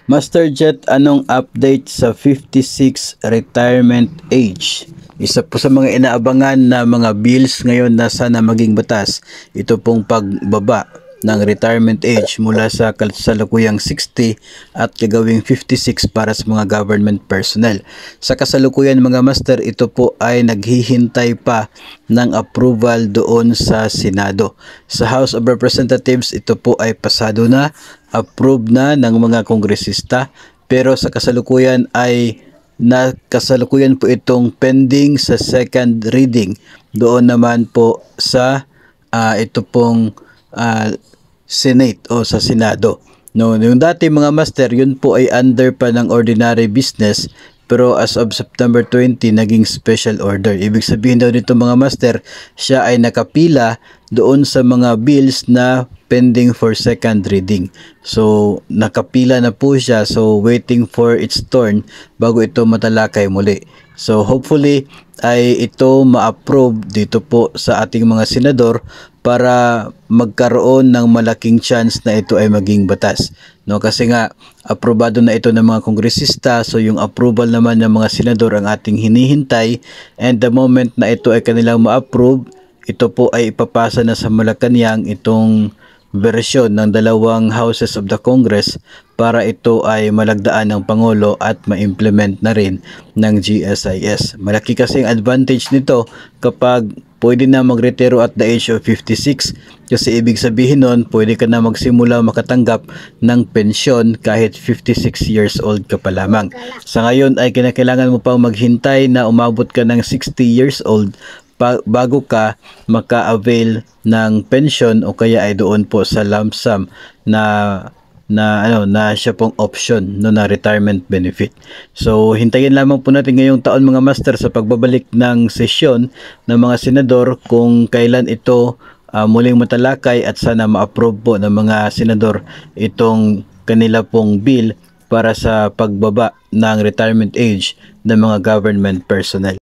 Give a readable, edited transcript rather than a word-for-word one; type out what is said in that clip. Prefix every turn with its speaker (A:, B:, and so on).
A: Master Jet, anong update sa 56 retirement age? Isa po sa mga inaabangan na mga bills ngayon na sana maging batas. Ito pong pagbaba ng retirement age mula sa kasalukuyang 60 at gagawing 56 para sa mga government personnel. Sa kasalukuyan mga master, ito po ay naghihintay pa ng approval doon sa Senado. Sa House of Representatives, ito po ay pasado na, approve na ng mga kongresista, pero sa kasalukuyan ay kasalukuyan po itong pending sa second reading. Doon naman po sa ito pong Senate o sa Senado. No, yung dati mga master, yun po ay under pa ng ordinary business, pero as of September 20 naging special order. Ibig sabihin daw nito mga master, siya ay nakapila doon sa mga bills na pending for second reading. So nakapila na po siya, so waiting for its turn bago ito matalakay muli. So hopefully ay ito ma-approve dito po sa ating mga senador para magkaroon ng malaking chance na ito ay maging batas. No, kasi nga aprobado na ito ng mga kongresista, so yung approval naman ng mga senador ang ating hinihintay, and the moment na ito ay kanilang ma-approve, ito po ay ipapasa na sa Malacanang itong version ng dalawang houses of the Congress para ito ay malagdaan ng Pangulo at ma-implement na rin ng GSIS. Malaki kasi ang advantage nito kapag pwede na magretiro at the age of 56, kasi ibig sabihin nun pwede ka na magsimula makatanggap ng pensyon kahit 56 years old ka pa lamang. Sa ngayon ay kinakailangan mo pang maghintay na umabot ka ng 60 years old bago ka maka-avail ng pension, o kaya ay doon po sa lump sum na siya pong option no, na retirement benefit. So hintayin lamang po natin ngayong taon mga master sa pagbabalik ng sesyon ng mga senador kung kailan ito muling matalakay, at sana ma-approve po ng mga senador itong kanila pong bill para sa pagbaba ng retirement age ng mga government personnel.